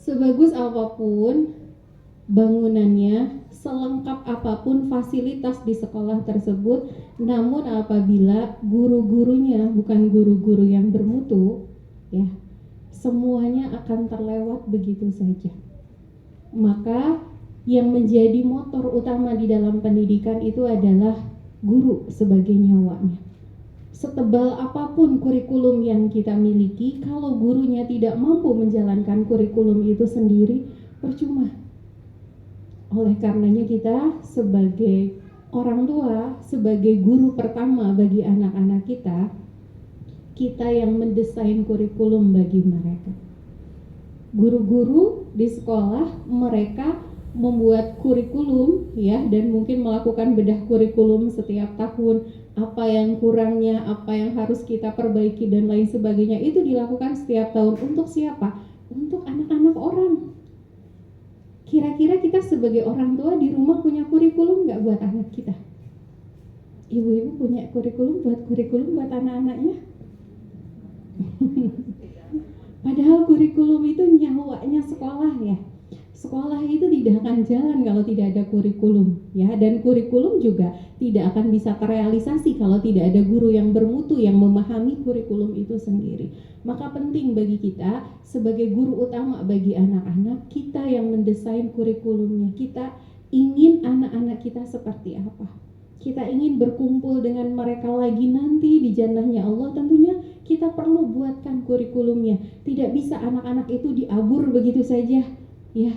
Sebagus apapun bangunannya, selengkap apapun fasilitas di sekolah tersebut, namun apabila guru-gurunya bukan guru-guru yang bermutu, ya, semuanya akan terlewat begitu saja. Maka yang menjadi motor utama di dalam pendidikan itu adalah guru sebagai nyawanya. Setebal apapun kurikulum yang kita miliki, kalau gurunya tidak mampu menjalankan kurikulum itu sendiri, percuma. Oleh karenanya kita sebagai orang tua, sebagai guru pertama bagi anak-anak kita yang mendesain kurikulum bagi mereka. Guru-guru di sekolah mereka membuat kurikulum, ya, dan mungkin melakukan bedah kurikulum setiap tahun, apa yang kurangnya, apa yang harus kita perbaiki dan lain sebagainya, itu dilakukan setiap tahun. Untuk siapa? Untuk anak-anak orang. Kira-kira kita sebagai orang tua di rumah punya kurikulum nggak buat anak kita? Ibu-ibu punya kurikulum buat anak-anaknya? Padahal kurikulum itu nyawanya sekolah, ya. Sekolah itu tidak akan jalan kalau tidak ada kurikulum, ya, dan kurikulum juga tidak akan bisa terrealisasi kalau tidak ada guru yang bermutu yang memahami kurikulum itu sendiri. Maka penting bagi kita sebagai guru utama bagi anak-anak, kita yang mendesain kurikulumnya. Kita ingin anak-anak kita seperti apa? Kita ingin berkumpul dengan mereka lagi nanti di jannahnya Allah, tentunya kita perlu buatkan kurikulumnya. Tidak bisa anak-anak itu diabur begitu saja, ya,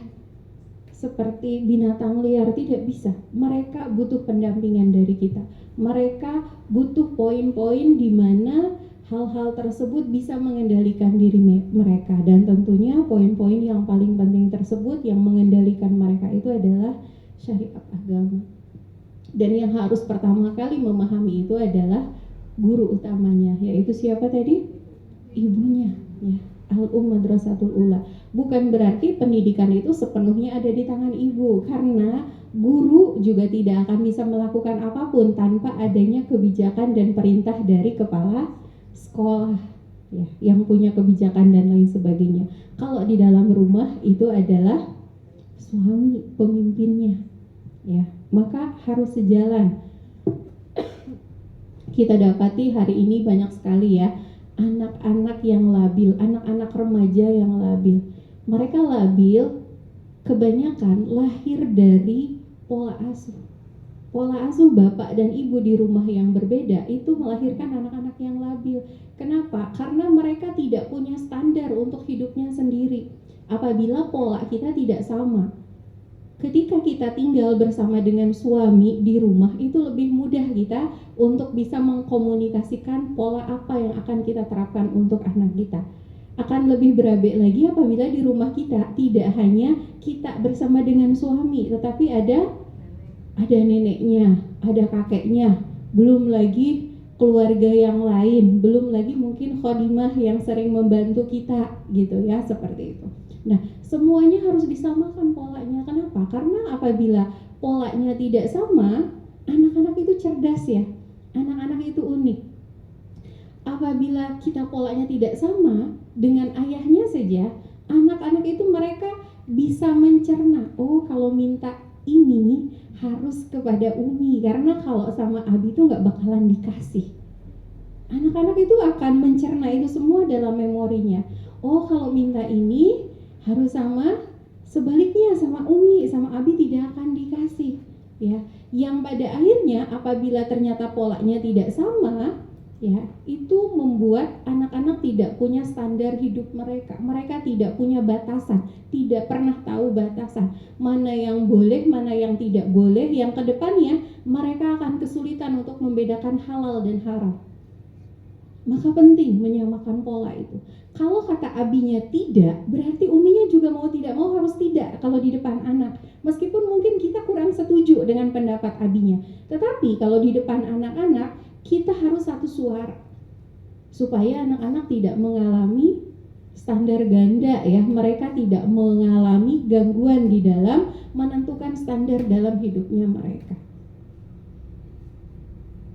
seperti binatang liar, tidak bisa. Mereka butuh pendampingan dari kita. Mereka butuh poin-poin di mana hal-hal tersebut bisa mengendalikan diri mereka, dan tentunya poin-poin yang paling penting tersebut yang mengendalikan mereka itu adalah syariat agama. Dan yang harus pertama kali memahami itu adalah guru utamanya, yaitu siapa tadi? Ibunya, ya. Al-Madrasatul Ula. Bukan berarti pendidikan itu sepenuhnya ada di tangan ibu, karena guru juga tidak akan bisa melakukan apapun tanpa adanya kebijakan dan perintah dari kepala sekolah, ya, yang punya kebijakan dan lain sebagainya. Kalau di dalam rumah itu adalah suami pemimpinnya, ya, maka harus sejalan. Kita dapati hari ini banyak sekali, ya, anak-anak yang labil, anak-anak remaja yang labil. Mereka labil kebanyakan lahir dari pola asuh. Pola asuh bapak dan ibu di rumah yang berbeda itu melahirkan anak-anak yang labil. Kenapa? Karena mereka tidak punya standar untuk hidupnya sendiri. Apabila pola kita tidak sama, ketika kita tinggal bersama dengan suami di rumah, itu lebih mudah kita untuk bisa mengkomunikasikan pola apa yang akan kita terapkan untuk anak kita. Akan lebih berabe lagi apabila di rumah kita tidak hanya kita bersama dengan suami, tetapi ada neneknya, ada kakeknya, belum lagi keluarga yang lain, belum lagi mungkin khodimah yang sering membantu kita, gitu, ya, seperti itu. Nah, semuanya harus disamakan polanya. Kenapa? Karena apabila polanya tidak sama, anak-anak itu cerdas, ya. Anak-anak itu unik. Apabila kita polanya tidak sama dengan ayahnya saja, anak-anak itu mereka bisa mencerna, oh, kalau minta ini harus kepada Umi, karena kalau sama Abi itu nggak bakalan dikasih. Anak-anak itu akan mencerna itu semua dalam memorinya. Oh, kalau minta ini harus sama, sebaliknya sama Umi, sama Abi tidak akan dikasih, ya. Yang pada akhirnya apabila ternyata polanya tidak sama, ya, itu membuat anak-anak tidak punya standar hidup mereka. Mereka tidak punya batasan, tidak pernah tahu batasan mana yang boleh, mana yang tidak boleh, yang kedepannya mereka akan kesulitan untuk membedakan halal dan haram. Maka penting menyamakan pola itu. Kalau kata abinya tidak, berarti uminya juga mau tidak mau harus tidak kalau di depan anak. Meskipun mungkin kita kurang setuju dengan pendapat abinya, tetapi kalau di depan anak-anak kita harus satu suara supaya anak-anak tidak mengalami standar ganda, ya. Mereka tidak mengalami gangguan di dalam menentukan standar dalam hidupnya mereka.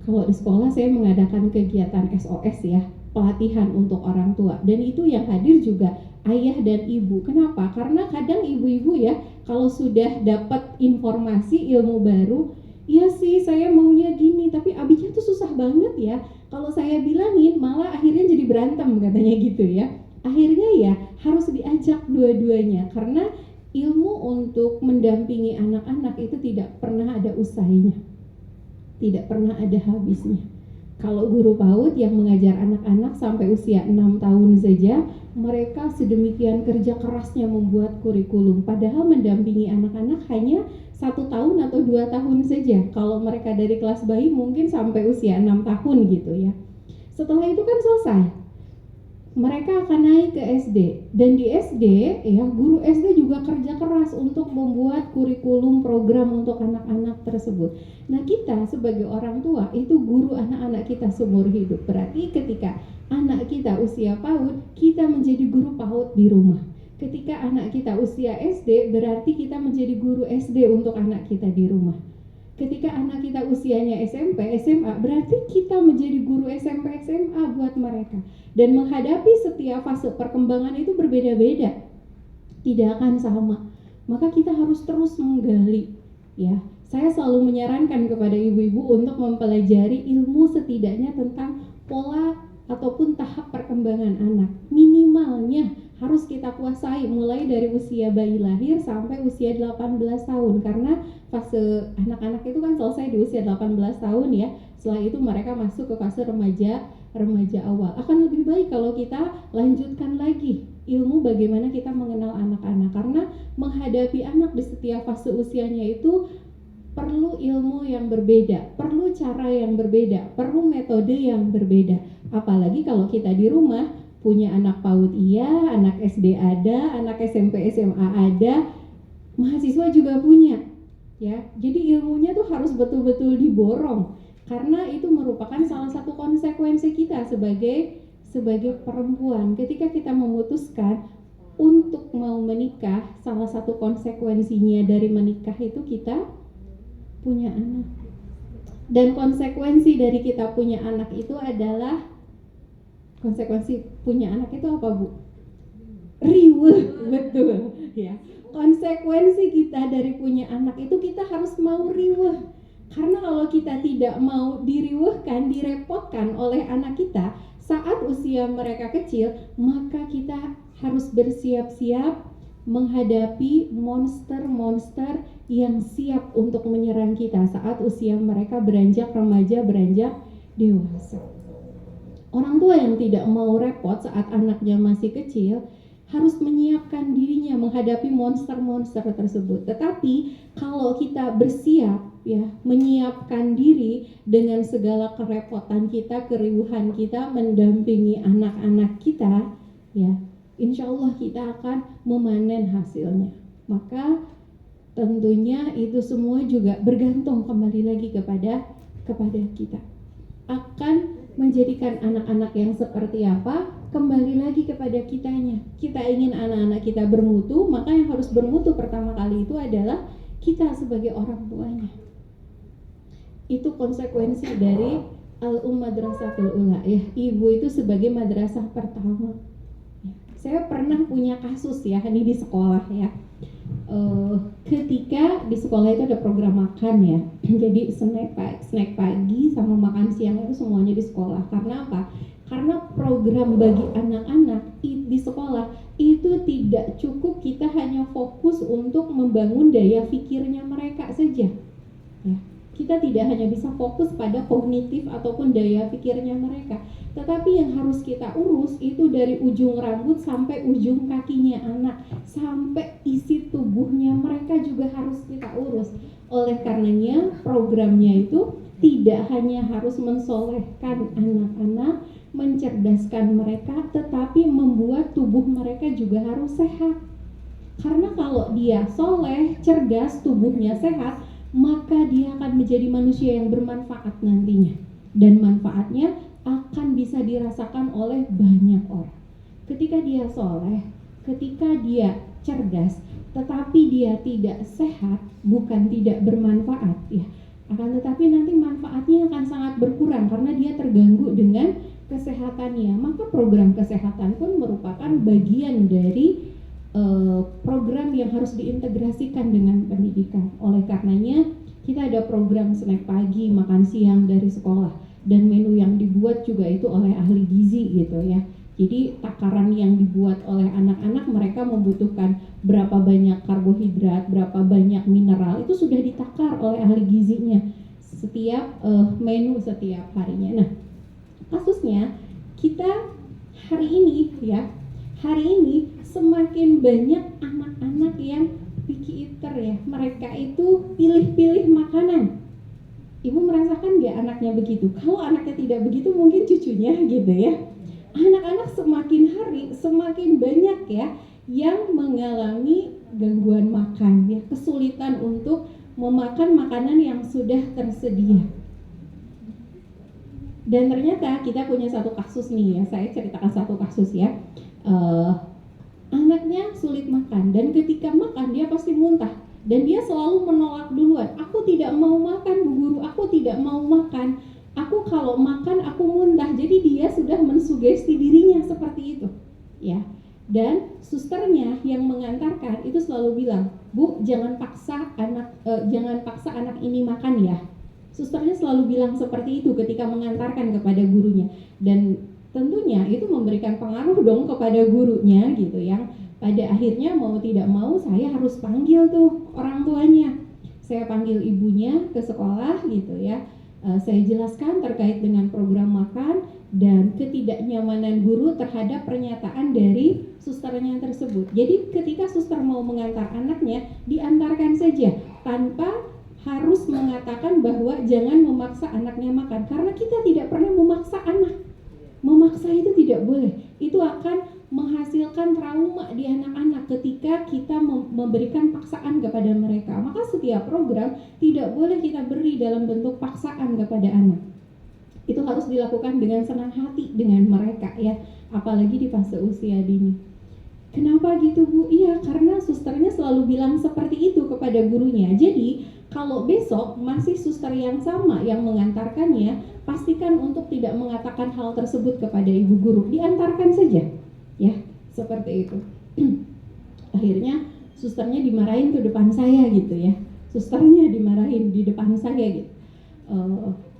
Kalau di sekolah saya mengadakan kegiatan SOS, ya, pelatihan untuk orang tua, dan itu yang hadir juga ayah dan ibu. Kenapa? Karena kadang ibu-ibu ya, kalau sudah dapat informasi ilmu baru, iya sih saya maunya gini, tapi abisnya tuh susah banget ya. Kalau saya bilangin malah akhirnya jadi berantem katanya gitu ya. Akhirnya ya harus diajak dua-duanya, karena ilmu untuk mendampingi anak-anak itu tidak pernah ada usainya, tidak pernah ada habisnya. Kalau guru PAUD yang mengajar anak-anak sampai usia 6 tahun saja, mereka sedemikian kerja kerasnya membuat kurikulum. Padahal mendampingi anak-anak hanya 1 tahun atau 2 tahun saja. Kalau mereka dari kelas bayi mungkin sampai usia 6 tahun gitu ya. Setelah itu kan selesai. Mereka akan naik ke SD, dan di SD ya guru SD juga kerja keras untuk membuat kurikulum program untuk anak-anak tersebut. Nah, kita sebagai orang tua itu guru anak-anak kita seumur hidup. Berarti ketika anak kita usia PAUD, kita menjadi guru PAUD di rumah. Ketika anak kita usia SD, berarti kita menjadi guru SD untuk anak kita di rumah. Ketika anak kita usianya SMP, SMA, berarti kita menjadi guru SMP, SMA buat mereka. Dan menghadapi setiap fase perkembangan itu berbeda-beda, tidak akan sama. Maka kita harus terus menggali, ya. Saya selalu menyarankan kepada ibu-ibu untuk mempelajari ilmu setidaknya tentang pola ataupun tahap perkembangan anak. Minimalnya harus kita kuasai mulai dari usia bayi lahir sampai usia 18 tahun, karena fase anak-anak itu kan selesai di usia 18 tahun ya. Setelah itu mereka masuk ke fase remaja awal. Akan lebih baik kalau kita lanjutkan lagi ilmu bagaimana kita mengenal anak-anak, karena menghadapi anak di setiap fase usianya itu perlu ilmu yang berbeda, perlu cara yang berbeda, perlu metode yang berbeda. Apalagi kalau kita di rumah punya anak PAUD iya, anak SD ada, anak SMP SMA ada, mahasiswa juga punya, ya. Jadi ilmunya tuh harus betul-betul diborong, karena itu merupakan salah satu konsekuensi kita sebagai perempuan. Ketika kita memutuskan untuk mau menikah, salah satu konsekuensinya dari menikah itu kita punya anak. Dan konsekuensi dari kita punya anak itu adalah, konsekuensi punya anak itu apa, Bu? Riweuh, betul ya. Konsekuensi kita dari punya anak itu kita harus mau riweuh. Karena kalau kita tidak mau diriweuhkan, direpotkan oleh anak kita saat usia mereka kecil, maka kita harus bersiap-siap menghadapi monster-monster yang siap untuk menyerang kita saat usia mereka beranjak remaja, beranjak dewasa. Orang tua yang tidak mau repot saat anaknya masih kecil harus menyiapkan dirinya menghadapi monster-monster tersebut. Tetapi kalau kita bersiap ya, menyiapkan diri dengan segala kerepotan kita, keriuhan kita mendampingi anak-anak kita, ya, insya Allah kita akan memanen hasilnya. Maka tentunya itu semua juga bergantung kembali lagi kepada kita. Akan menjadikan anak-anak yang seperti apa, kembali lagi kepada kitanya. Kita ingin anak-anak kita bermutu, maka yang harus bermutu pertama kali itu adalah kita sebagai orang tuanya. Itu konsekuensi dari Al-Madrasatul Ula ya. Ibu itu sebagai madrasah pertama. Saya pernah punya kasus ya, ini di sekolah ya. Ketika di sekolah itu ada program makan ya, jadi snack pagi sama makan siang itu semuanya di sekolah. Karena apa? Karena program bagi anak-anak di sekolah itu tidak cukup kita hanya fokus untuk membangun daya pikirnya mereka saja ya. Kita tidak hanya bisa fokus pada kognitif ataupun daya pikirnya mereka, tetapi yang harus kita urus itu dari ujung rambut sampai ujung kakinya anak, sampai isi tubuhnya mereka juga harus kita urus. Oleh karenanya programnya itu tidak hanya harus mensolehkan anak-anak, mencerdaskan mereka, tetapi membuat tubuh mereka juga harus sehat. Karena kalau dia soleh, cerdas, tubuhnya sehat, maka dia akan menjadi manusia yang bermanfaat nantinya, dan manfaatnya akan bisa dirasakan oleh banyak orang. Ketika dia soleh, ketika dia cerdas, tetapi dia tidak sehat, bukan tidak bermanfaat ya, akan tetapi nanti manfaatnya akan sangat berkurang karena dia terganggu dengan kesehatannya, maka program kesehatan pun merupakan bagian dari program yang harus diintegrasikan dengan pendidikan. Oleh karenanya kita ada program snack pagi, makan siang dari sekolah, dan menu yang dibuat juga itu oleh ahli gizi gitu ya. Jadi takaran yang dibuat oleh anak-anak, mereka membutuhkan berapa banyak karbohidrat, berapa banyak mineral, itu sudah ditakar oleh ahli gizinya setiap menu setiap harinya. Nah, kasusnya kita hari ini semakin banyak anak-anak yang picky eater ya. Mereka itu pilih-pilih makanan. Ibu merasakan nggak anaknya begitu? Kalau anaknya tidak begitu, mungkin cucunya gitu ya. Anak-anak semakin hari semakin banyak ya yang mengalami gangguan makan ya, kesulitan untuk memakan makanan yang sudah tersedia. Dan ternyata kita punya satu kasus nih ya, saya ceritakan satu kasus ya. Anaknya sulit makan, dan ketika makan dia pasti muntah, dan dia selalu menolak duluan. Aku tidak mau makan Bu Guru, aku tidak mau makan. Aku kalau makan aku muntah. Jadi dia sudah mensugesti dirinya seperti itu ya. Dan susternya yang mengantarkan itu selalu bilang, Bu, jangan paksa anak ini makan ya. Susternya selalu bilang seperti itu ketika mengantarkan kepada gurunya, dan tentunya itu memberikan pengaruh dong kepada gurunya gitu, yang pada akhirnya mau tidak mau saya harus panggil tuh orang tuanya. Saya panggil ibunya ke sekolah gitu ya. Saya jelaskan terkait dengan program makan dan ketidaknyamanan guru terhadap pernyataan dari susternya tersebut. Jadi ketika suster mau mengantar anaknya, diantarkan saja tanpa harus mengatakan bahwa jangan memaksa anaknya makan, karena kita tidak pernah memaksa anak. Memaksa itu tidak boleh. Itu akan menghasilkan trauma di anak-anak ketika kita memberikan paksaan kepada mereka. Maka setiap program tidak boleh kita beri dalam bentuk paksaan kepada anak. Itu harus dilakukan dengan senang hati dengan mereka ya, apalagi di fase usia dini. Kenapa gitu Bu? Iya, karena susternya selalu bilang seperti itu kepada gurunya. Jadi kalau besok masih suster yang sama yang mengantarkannya, pastikan untuk tidak mengatakan hal tersebut kepada ibu guru. Diantarkan saja ya, seperti itu. Akhirnya susternya dimarahin ke depan saya gitu ya. Susternya dimarahin di depan saya gitu.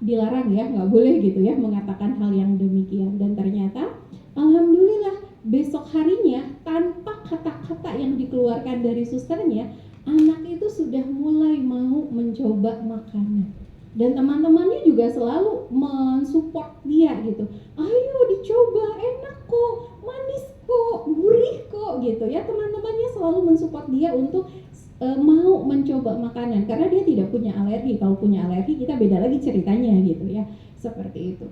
Dilarang ya, nggak boleh gitu ya mengatakan hal yang demikian. Dan ternyata alhamdulillah besok harinya tanpa kata-kata yang dikeluarkan dari susternya, anak itu sudah mulai mau mencoba makanan. Dan teman-temannya juga selalu mensupport dia gitu. Ayo dicoba, enak kok, manis kok, gurih kok gitu ya. Teman-temannya selalu mensupport dia untuk mau mencoba makanan, karena dia tidak punya alergi. Kalau punya alergi kita beda lagi ceritanya gitu ya, seperti itu.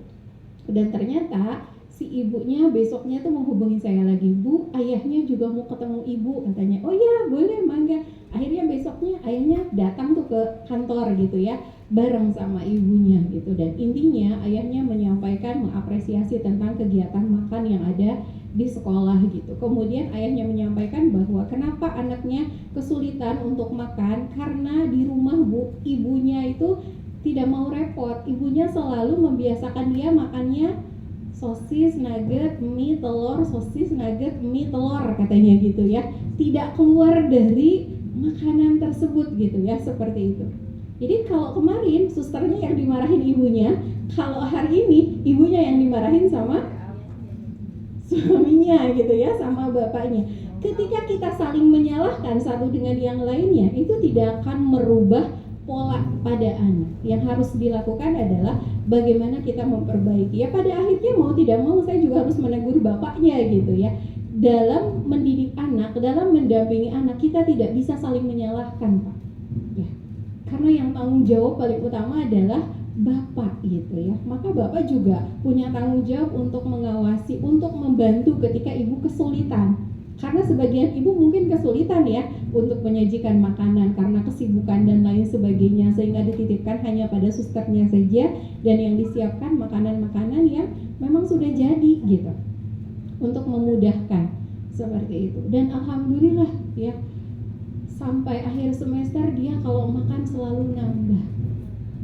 Dan ternyata si ibunya besoknya tuh menghubungi saya lagi, Bu, ayahnya juga mau ketemu ibu katanya. Oh ya boleh, mangga. Akhirnya besoknya ayahnya datang tuh ke kantor gitu ya, bareng sama ibunya gitu. Dan intinya ayahnya menyampaikan mengapresiasi tentang kegiatan makan yang ada di sekolah gitu. Kemudian ayahnya menyampaikan bahwa kenapa anaknya kesulitan untuk makan, karena di rumah Bu, ibunya itu tidak mau repot. Ibunya selalu membiasakan dia makannya sosis, nugget, mie, telur, sosis, nugget, mie, telur katanya gitu ya. Tidak keluar dari makanan tersebut gitu ya, seperti itu. Jadi kalau kemarin susternya yang dimarahin ibunya, kalau hari ini ibunya yang dimarahin sama suaminya gitu ya, sama bapaknya. Ketika kita saling menyalahkan satu dengan yang lainnya, itu tidak akan merubah pola pada anak. Yang harus dilakukan adalah bagaimana kita memperbaiki. Ya pada akhirnya mau tidak mau saya juga harus menegur bapaknya gitu ya. Dalam mendidik anak, dalam mendampingi anak, kita tidak bisa saling menyalahkan Pak. Ya. Karena yang tanggung jawab paling utama adalah Bapak gitu ya. Maka Bapak juga punya tanggung jawab untuk mengawasi, untuk membantu ketika ibu kesulitan. Karena sebagian ibu mungkin kesulitan ya untuk menyajikan makanan karena kesibukan dan lain sebagainya, sehingga dititipkan hanya pada susternya saja, dan yang disiapkan makanan-makanan yang memang sudah jadi gitu untuk memudahkan seperti itu. Dan alhamdulillah ya, sampai akhir semester dia kalau makan selalu nambah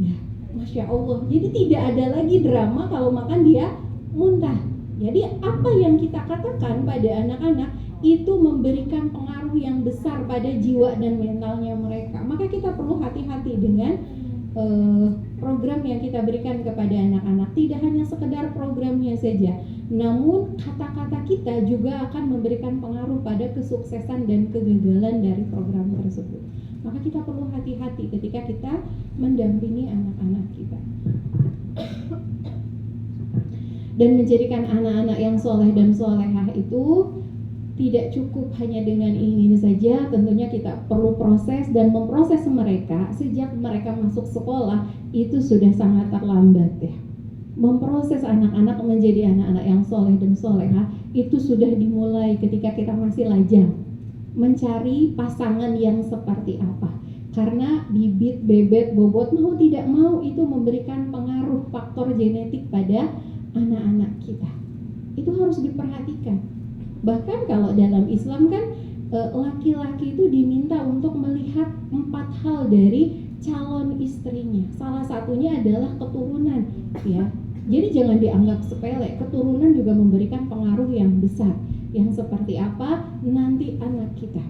ya, Masya Allah. Jadi tidak ada lagi drama kalau makan dia muntah. Jadi apa yang kita katakan pada anak-anak itu memberikan pengaruh yang besar pada jiwa dan mentalnya mereka. Maka kita perlu hati-hati dengan program yang kita berikan kepada anak-anak. Tidak hanya sekedar programnya saja, namun kata-kata kita juga akan memberikan pengaruh pada kesuksesan dan kegagalan dari program tersebut. Maka kita perlu hati-hati ketika kita mendampingi anak-anak kita. Dan menjadikan anak-anak yang soleh dan solehah itu tidak cukup hanya dengan ingin saja. Tentunya kita perlu proses dan memproses mereka sejak mereka masuk sekolah. Itu sudah sangat terlambat ya. Memproses anak-anak menjadi anak-anak yang soleh dan solehah itu sudah dimulai ketika kita masih lajang mencari pasangan yang seperti apa. Karena bibit, bebet, bobot mau tidak mau itu memberikan pengaruh faktor genetik pada anak-anak kita. Itu harus diperhatikan. Bahkan kalau dalam Islam kan laki-laki itu diminta untuk melihat 4 hal dari calon istrinya. Salah satunya adalah keturunan, ya. Jadi jangan dianggap sepele. Keturunan juga memberikan pengaruh yang besar. Yang seperti apa nanti anak kita.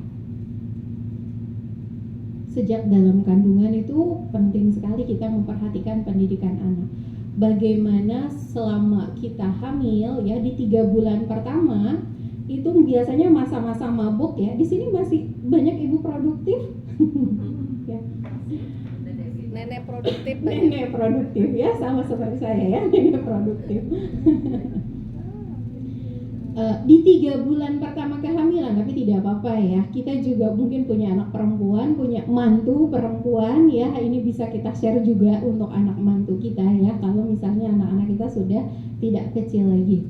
Sejak dalam kandungan itu penting sekali kita memperhatikan pendidikan anak. Bagaimana selama kita hamil ya di 3 bulan pertama itu biasanya masa-masa mabuk ya. Di sini masih banyak ibu produktif. Ya. Nenek produktif. Nenek produktif ya, sama seperti saya ya, nenek produktif. Di 3 bulan pertama kehamilan, tapi tidak apa-apa ya. Kita juga mungkin punya anak perempuan, punya mantu perempuan ya. Ini bisa kita share juga untuk anak mantu kita ya. Kalau misalnya anak-anak kita sudah tidak kecil lagi.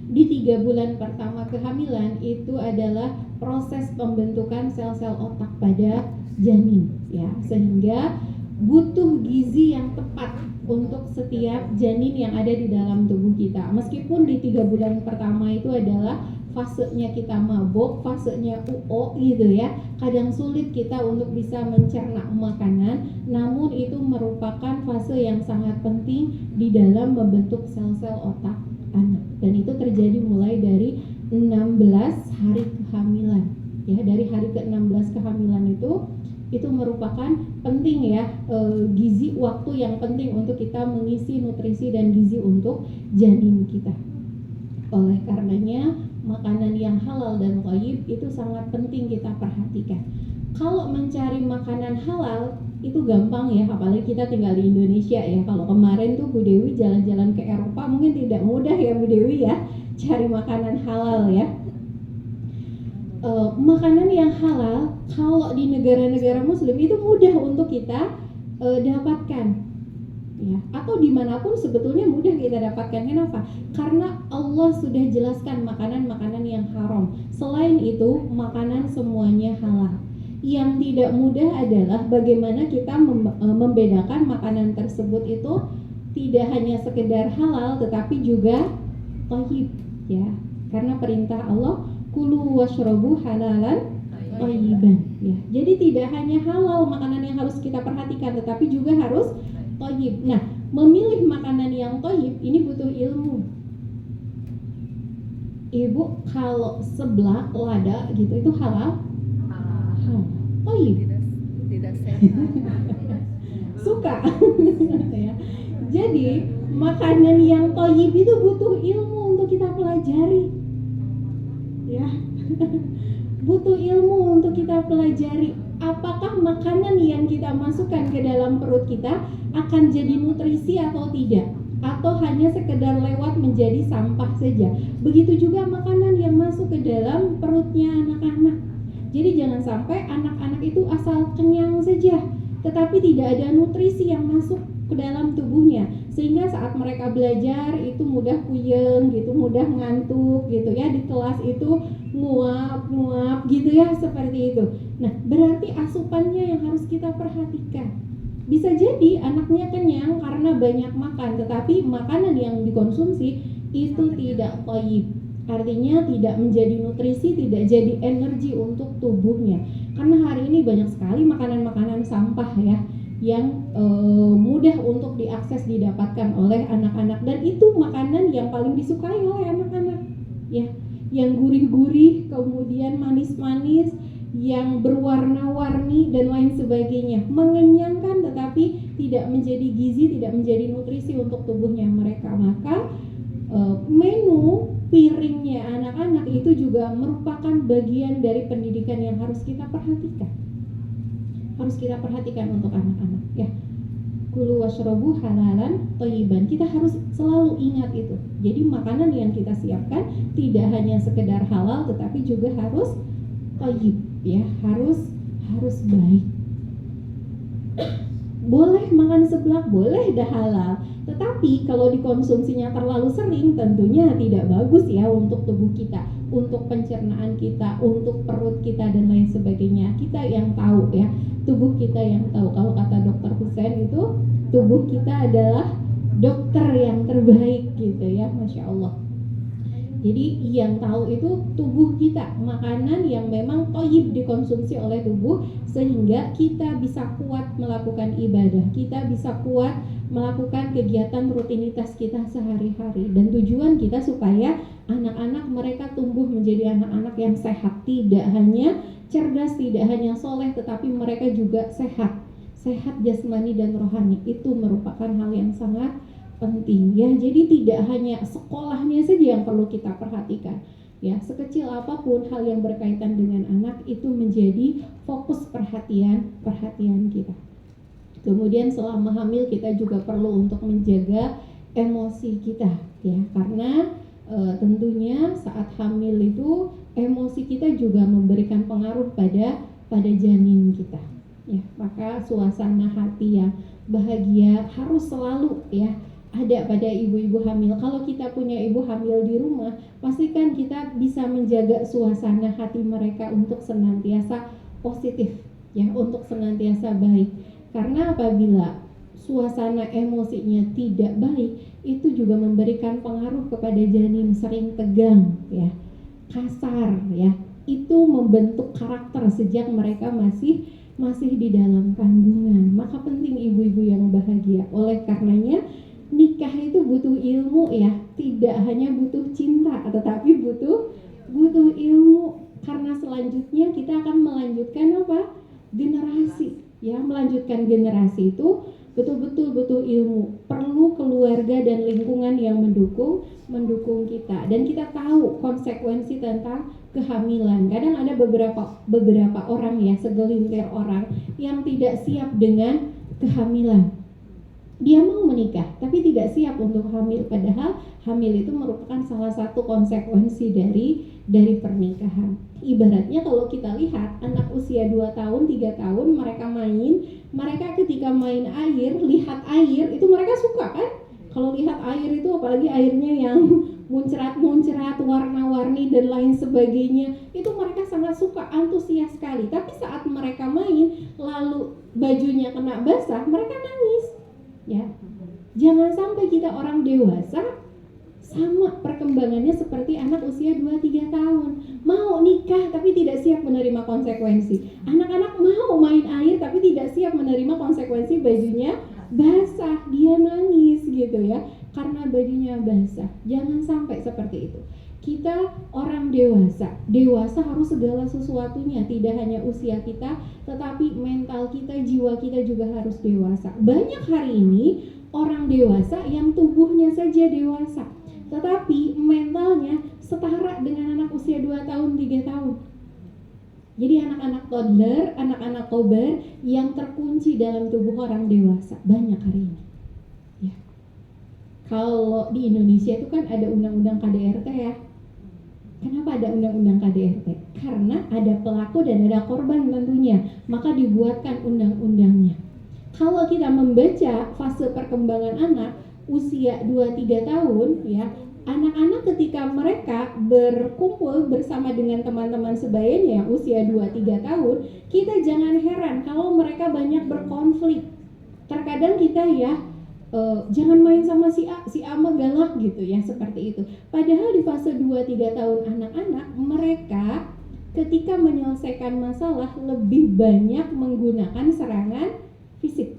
Di 3 bulan pertama kehamilan itu adalah proses pembentukan sel-sel otak pada janin ya. Sehingga butuh gizi yang tepat untuk setiap janin yang ada di dalam tubuh kita. Meskipun di 3 bulan pertama itu adalah fasenya kita mabuk, fasenya UO gitu ya. Kadang sulit kita untuk bisa mencerna makanan, namun itu merupakan fase yang sangat penting di dalam membentuk sel-sel otak anak. Dan itu terjadi mulai dari 16 hari kehamilan. Ya, dari hari ke-16 kehamilan itu merupakan penting ya, gizi waktu yang penting untuk kita mengisi nutrisi dan gizi untuk janin kita. Oleh karenanya makanan yang halal dan thayyib itu sangat penting kita perhatikan. Kalau mencari makanan halal itu gampang ya, apalagi kita tinggal di Indonesia ya. Kalau kemarin tuh Bu Dewi jalan-jalan ke Eropa mungkin tidak mudah ya Bu Dewi ya cari makanan halal ya. Makanan yang halal kalau di negara-negara muslim itu mudah untuk kita dapatkan ya, atau dimanapun sebetulnya mudah kita dapatkan. Kenapa? Karena Allah sudah jelaskan makanan-makanan yang haram. Selain itu makanan semuanya halal. Yang tidak mudah adalah bagaimana kita membedakan makanan tersebut itu tidak hanya sekedar halal tetapi juga thayyib ya, karena perintah Allah kulu washrabu halalan thayyiban ya. Jadi tidak hanya halal makanan yang harus kita perhatikan, tetapi juga harus thayyib. Nah, memilih makanan yang thayyib ini butuh ilmu. Ibu, kalau seblak, lada gitu itu halal? Halal. Thayyib. Tidak sehat. Suka. Ya. Jadi, makanan yang thayyib itu butuh ilmu untuk kita pelajari. Ya, butuh ilmu untuk kita pelajari apakah makanan yang kita masukkan ke dalam perut kita akan jadi nutrisi atau tidak, atau hanya sekedar lewat menjadi sampah saja. Begitu juga makanan yang masuk ke dalam perutnya anak-anak. Jadi jangan sampai anak-anak itu asal kenyang saja, tetapi tidak ada nutrisi yang masuk ke dalam tubuhnya, sehingga saat mereka belajar itu mudah puyeng gitu, mudah ngantuk gitu ya, di kelas itu nguap gitu ya, seperti itu. Nah, berarti asupannya yang harus kita perhatikan. Bisa jadi anaknya kenyang karena banyak makan, tetapi makanan yang dikonsumsi itu tidak thayyib. Artinya tidak menjadi nutrisi, tidak jadi energi untuk tubuhnya. Karena hari ini banyak sekali makanan-makanan sampah ya, yang mudah untuk diakses didapatkan oleh anak-anak, dan itu makanan yang paling disukai oleh anak-anak ya, yang gurih-gurih, kemudian manis-manis, yang berwarna-warni dan lain sebagainya, mengenyangkan tetapi tidak menjadi gizi, tidak menjadi nutrisi untuk tubuhnya mereka. Maka menu piringnya anak-anak itu juga merupakan bagian dari pendidikan yang harus kita perhatikan. Harus kita perhatikan untuk anak-anak ya. Kulu washrobu halalan thayyiban. Kita harus selalu ingat itu. Jadi makanan yang kita siapkan tidak hanya sekedar halal tetapi juga harus thayyib ya, harus baik. Boleh makan seblak, boleh dah halal, tetapi kalau dikonsumsinya terlalu sering tentunya tidak bagus ya untuk tubuh kita, untuk pencernaan kita, untuk perut kita dan lain sebagainya. Kita yang tahu ya, tubuh kita yang tahu. Kalau kata Dokter Hussein itu tubuh kita adalah dokter yang terbaik gitu ya, Masya Allah. Jadi yang tahu itu tubuh kita, makanan yang memang thayyib dikonsumsi oleh tubuh sehingga kita bisa kuat melakukan ibadah, kita bisa kuat melakukan kegiatan rutinitas kita sehari-hari, dan tujuan kita supaya anak-anak mereka tumbuh menjadi anak-anak yang sehat, tidak hanya cerdas, tidak hanya soleh, tetapi mereka juga sehat jasmani dan rohani. Itu merupakan hal yang sangat penting ya. Jadi tidak hanya sekolahnya saja yang perlu kita perhatikan ya, sekecil apapun hal yang berkaitan dengan anak itu menjadi fokus perhatian kita. Kemudian selama hamil kita juga perlu untuk menjaga emosi kita ya, karena tentunya saat hamil itu emosi kita juga memberikan pengaruh pada janin kita ya. Maka suasana hati yang bahagia harus selalu ya ada pada ibu-ibu hamil. Kalau kita punya ibu hamil di rumah, pastikan kita bisa menjaga suasana hati mereka untuk senantiasa positif ya, untuk senantiasa baik. Karena apabila suasana emosinya tidak baik, itu juga memberikan pengaruh kepada janin, sering tegang ya, kasar ya. Itu membentuk karakter sejak mereka masih di dalam kandungan. Maka penting ibu-ibu yang bahagia. Oleh karenanya nikah itu butuh ilmu ya, tidak hanya butuh cinta, tetapi butuh ilmu, karena selanjutnya kita akan melanjutkan apa? Generasi ya, melanjutkan generasi itu betul-betul butuh ilmu, perlu keluarga dan lingkungan yang mendukung kita, dan kita tahu konsekuensi tentang kehamilan. Kadang ada beberapa orang ya, segelintir orang yang tidak siap dengan kehamilan. Dia mau menikah tapi tidak siap untuk hamil, padahal hamil itu merupakan salah satu konsekuensi dari pernikahan. Ibaratnya kalau kita lihat anak usia 2 tahun, 3 tahun mereka ketika main air, lihat air itu mereka suka kan? Kalau lihat air itu apalagi airnya yang muncrat-muncrat, warna-warni dan lain sebagainya, itu mereka sangat suka, antusias sekali. Tapi saat mereka main lalu bajunya kena basah, mereka nangis. Ya, jangan sampai kita orang dewasa sama perkembangannya seperti anak usia 2-3 tahun, mau nikah tapi tidak siap menerima konsekuensi. Anak-anak mau main air tapi tidak siap menerima konsekuensi bajunya basah, dia nangis gitu ya, karena bajunya basah. Jangan sampai seperti itu. Kita orang dewasa harus segala sesuatunya, tidak hanya usia kita, tetapi mental kita, jiwa kita juga harus dewasa. Banyak hari ini orang dewasa yang tubuhnya saja dewasa, tetapi mentalnya setara dengan anak usia 2 tahun, 3 tahun. Jadi anak-anak toddler, anak-anak kobar yang terkunci dalam tubuh orang dewasa banyak hari ini. Ya. Kalau di Indonesia itu kan ada undang-undang KDRT ya. Kenapa ada undang-undang KDRT? Karena ada pelaku dan ada korban tentunya, maka dibuatkan undang-undangnya. Kalau kita membaca fase perkembangan anak usia 2-3 tahun ya, anak-anak ketika mereka berkumpul bersama dengan teman-teman sebayanya yang usia 2-3 tahun, kita jangan heran kalau mereka banyak berkonflik. Terkadang kita ya, jangan main sama si A mah galak gitu ya, seperti itu. Padahal di fase 2-3 tahun anak-anak, mereka ketika menyelesaikan masalah lebih banyak menggunakan serangan fisik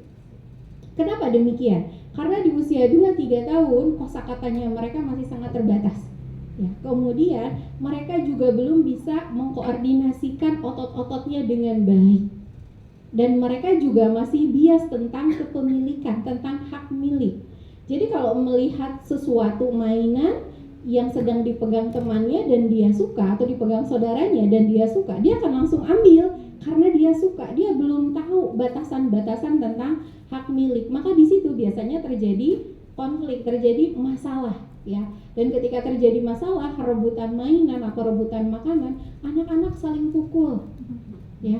Kenapa demikian? Karena di usia 2-3 tahun kosakatanya mereka masih sangat terbatas. Ya, kemudian mereka juga belum bisa mengkoordinasikan otot-ototnya dengan baik. Dan mereka juga masih bias tentang kepemilikan, tentang hak milik. Jadi kalau melihat sesuatu mainan yang sedang dipegang temannya dan dia suka, atau dipegang saudaranya dan dia suka, dia akan langsung ambil karena dia suka. Dia belum tahu batasan-batasan tentang hak milik. Maka di situ biasanya terjadi konflik, terjadi masalah, ya. Dan ketika terjadi masalah, rebutan mainan atau rebutan makanan, anak-anak saling pukul, ya.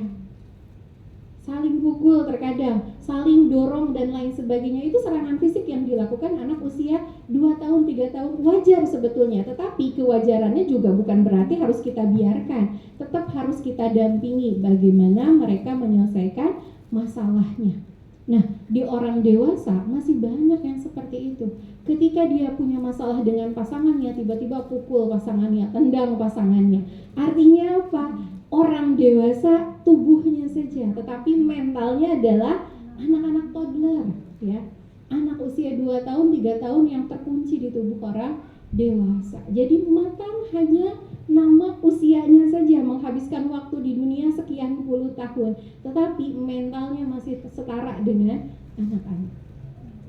Saling pukul terkadang, saling dorong dan lain sebagainya. Itu serangan fisik yang dilakukan anak usia 2 tahun, 3 tahun, wajar sebetulnya. Tetapi kewajarannya juga bukan berarti harus kita biarkan. Tetap harus kita dampingi bagaimana mereka menyelesaikan masalahnya. Nah, di orang dewasa masih banyak yang seperti itu. Ketika dia punya masalah dengan pasangannya, tiba-tiba pukul pasangannya, tendang pasangannya. Artinya apa? Orang dewasa tubuhnya saja, tetapi mentalnya adalah anak-anak toddler, ya. Anak usia 2 tahun, 3 tahun yang terkunci di tubuh orang dewasa. Jadi matang hanya nama usianya saja, menghabiskan waktu di dunia sekian puluh tahun, tetapi mentalnya masih setara dengan anak-anak.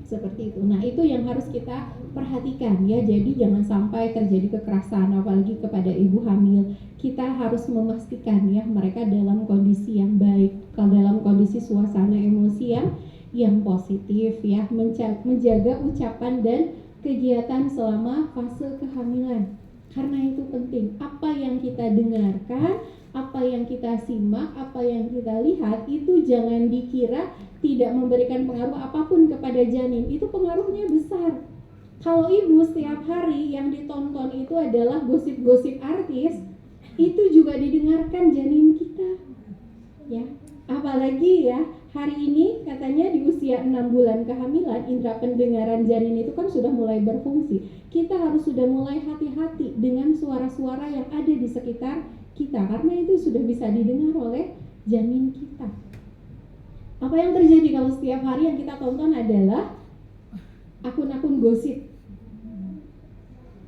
Seperti itu. Nah, itu yang harus kita perhatikan, ya. Jadi jangan sampai terjadi kekerasan, apalagi kepada ibu hamil. Kita harus memastikan, ya, mereka dalam kondisi yang baik, kalau dalam kondisi suasana emosi yang positif, ya, menjaga ucapan dan kegiatan selama fase kehamilan. Karena itu penting. Apa yang kita dengarkan, apa yang kita simak, apa yang kita lihat, itu jangan dikira tidak memberikan pengaruh apapun kepada janin. Itu pengaruhnya besar. Kalau ibu setiap hari yang ditonton itu adalah gosip-gosip artis, itu juga didengarkan janin kita, ya. Apalagi, ya, hari ini katanya di usia 6 bulan kehamilan, indera pendengaran janin itu kan sudah mulai berfungsi. Kita harus sudah mulai hati-hati dengan suara-suara yang ada di sekitar kita, karena itu sudah bisa didengar oleh janin kita. Apa yang terjadi kalau setiap hari yang kita tonton adalah akun-akun gosip?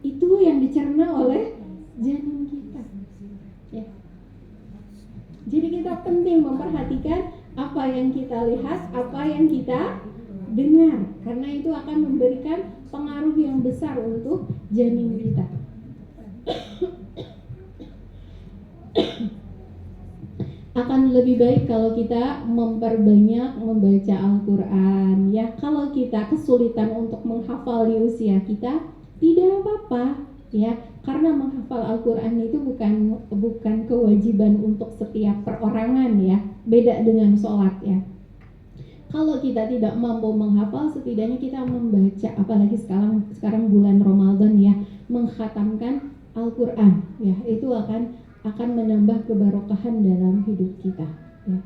Itu yang dicerna oleh janin kita, ya. Jadi kita penting memperhatikan apa yang kita lihat, apa yang kita dengar, karena itu akan memberikan pengaruh yang besar untuk janin kita. Akan lebih baik kalau kita memperbanyak membaca Al-Quran, ya. Kalau kita kesulitan untuk menghafal di usia kita, tidak apa-apa, ya, karena menghafal Al-Quran itu bukan kewajiban untuk setiap perorangan, ya. Beda dengan sholat, ya. Kalau kita tidak mampu menghafal, setidaknya kita membaca, apalagi sekarang bulan Ramadan, ya, mengkhatamkan Al-Quran, ya, itu akan menambah kebarokahan dalam hidup kita, ya.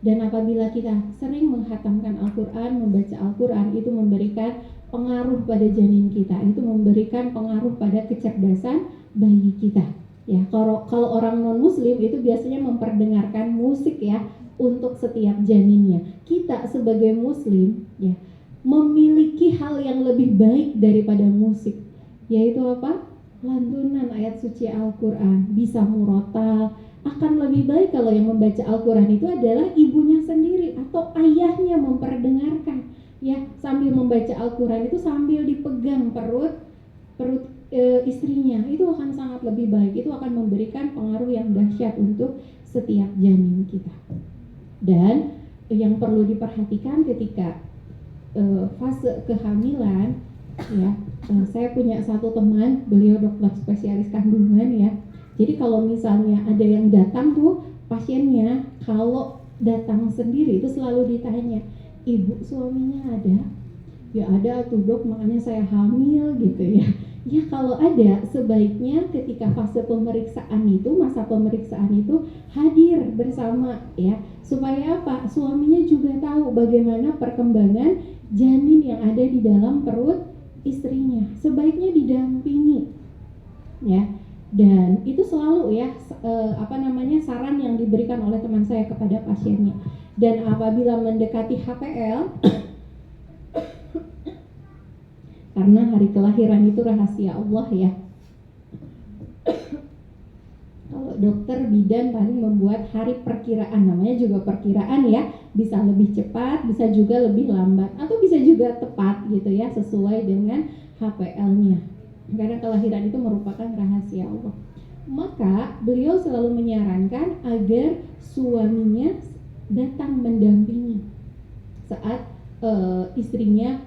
Dan apabila kita sering menghatamkan Al-Quran, membaca Al-Quran, itu memberikan pengaruh pada janin kita, itu memberikan pengaruh pada kecerdasan bayi kita, ya. Kalau orang non-muslim itu biasanya memperdengarkan musik, ya, untuk setiap janinnya. Kita sebagai muslim, ya, memiliki hal yang lebih baik daripada musik, yaitu apa? Lantunan ayat suci Al-Quran, bisa murotal. Akan lebih baik kalau yang membaca Al-Quran itu adalah ibunya sendiri atau ayahnya memperdengarkan, ya, sambil membaca Al-Quran itu sambil dipegang perut istrinya. Itu akan sangat lebih baik. Itu akan memberikan pengaruh yang dahsyat untuk setiap janin kita. Dan yang perlu diperhatikan ketika fase kehamilan, ya, saya punya satu teman, beliau dokter spesialis kandungan, ya. Jadi kalau misalnya ada yang datang tuh pasiennya, kalau datang sendiri itu selalu ditanya, ibu suaminya ada? Ya ada tuh dok, makanya saya hamil gitu, ya. Ya kalau ada, sebaiknya ketika fase pemeriksaan itu, masa pemeriksaan itu hadir bersama, ya, supaya apa? Suaminya juga tahu bagaimana perkembangan janin yang ada di dalam perut istrinya. Sebaiknya didampingi, ya. Dan itu selalu, ya, saran yang diberikan oleh teman saya kepada pasiennya. Dan apabila mendekati HPL, karena hari kelahiran itu rahasia Allah ya. Kalau dokter bidan paling membuat hari perkiraan, namanya juga perkiraan ya, bisa lebih cepat, bisa juga lebih lambat, atau bisa juga tepat gitu ya, sesuai dengan HPL-nya. Karena kelahiran itu merupakan rahasia Allah. Maka beliau selalu menyarankan agar suaminya datang mendampingi saat istrinya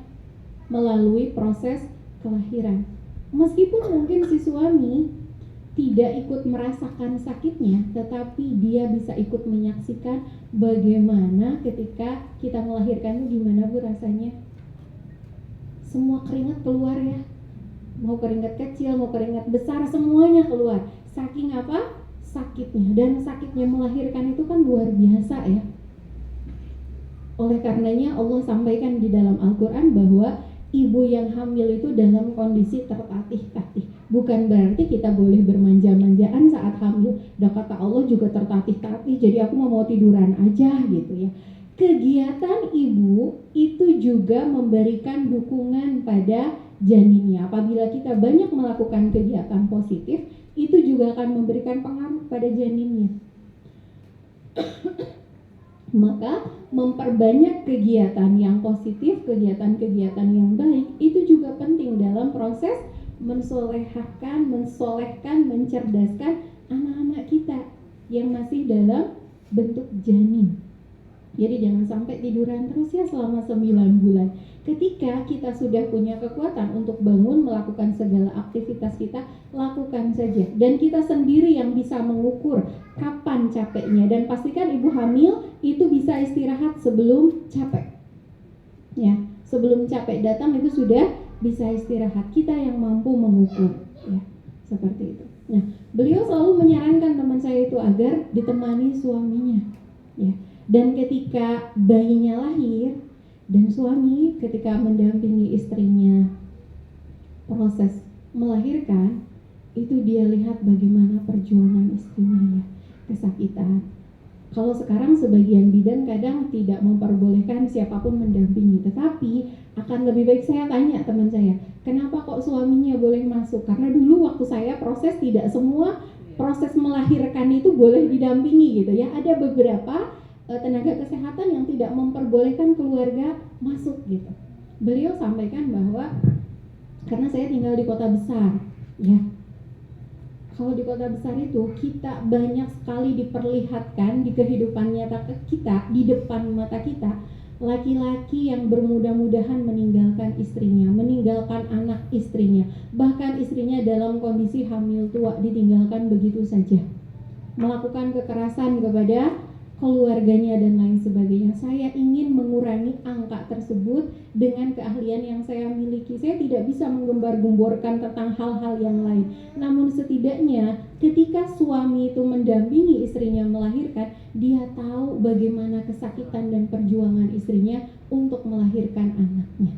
melalui proses kelahiran. Meskipun mungkin si suami tidak ikut merasakan sakitnya, tetapi dia bisa ikut menyaksikan bagaimana ketika kita melahirkan itu gimana Bu rasanya. Semua keringat keluar ya, mau keringat kecil, mau keringat besar, semuanya keluar. Saking apa? Sakitnya. Dan sakitnya melahirkan itu kan luar biasa ya. Oleh karenanya Allah sampaikan di dalam Al-Quran bahwa ibu yang hamil itu dalam kondisi tertatih-tatih. Bukan berarti kita boleh bermanja-manjaan saat hamil. Dan kata Allah juga tertatih-tatih, jadi aku mau tiduran aja gitu ya. Kegiatan ibu itu juga memberikan dukungan pada janinnya. Apabila kita banyak melakukan kegiatan positif, itu juga akan memberikan pengaruh pada janinnya. Maka memperbanyak kegiatan yang positif, kegiatan-kegiatan yang baik itu juga penting dalam proses mensolehkan, mencerdaskan anak-anak kita yang masih dalam bentuk janin. Jadi jangan sampai tiduran terus ya selama 9 bulan. Ketika kita sudah punya kekuatan untuk bangun, melakukan segala aktivitas kita, lakukan saja. Dan kita sendiri yang bisa mengukur kapan capeknya. Dan pastikan ibu hamil itu bisa istirahat sebelum capek. Ya, sebelum capek datang itu sudah bisa istirahat. Kita yang mampu mengukur. Ya, seperti itu. Nah, beliau selalu menyarankan teman saya itu agar ditemani suaminya. Ya. Dan ketika bayinya lahir dan suami ketika mendampingi istrinya proses melahirkan, itu dia lihat bagaimana perjuangan istrinya ya, kesakitan. Kalau sekarang sebagian bidan kadang tidak memperbolehkan siapapun mendampingi, tetapi akan lebih baik saya tanya teman saya, kenapa kok suaminya boleh masuk? Karena dulu waktu saya proses tidak semua proses melahirkan itu boleh didampingi gitu ya. Ada beberapa tenaga kesehatan yang tidak memperbolehkan keluarga masuk gitu. Beliau sampaikan bahwa karena saya tinggal di kota besar ya, kalau di kota besar itu kita banyak sekali diperlihatkan di kehidupan nyata kita, di depan mata kita, laki-laki yang bermudah-mudahan meninggalkan istrinya, meninggalkan anak istrinya, bahkan istrinya dalam kondisi hamil tua ditinggalkan begitu saja, melakukan kekerasan kepada keluarganya dan lain sebagainya. Saya ingin mengurangi angka tersebut dengan keahlian yang saya miliki. Saya tidak bisa menggembar-gemborkan tentang hal-hal yang lain. Namun setidaknya ketika suami itu mendampingi istrinya melahirkan, dia tahu bagaimana kesakitan dan perjuangan istrinya untuk melahirkan anaknya.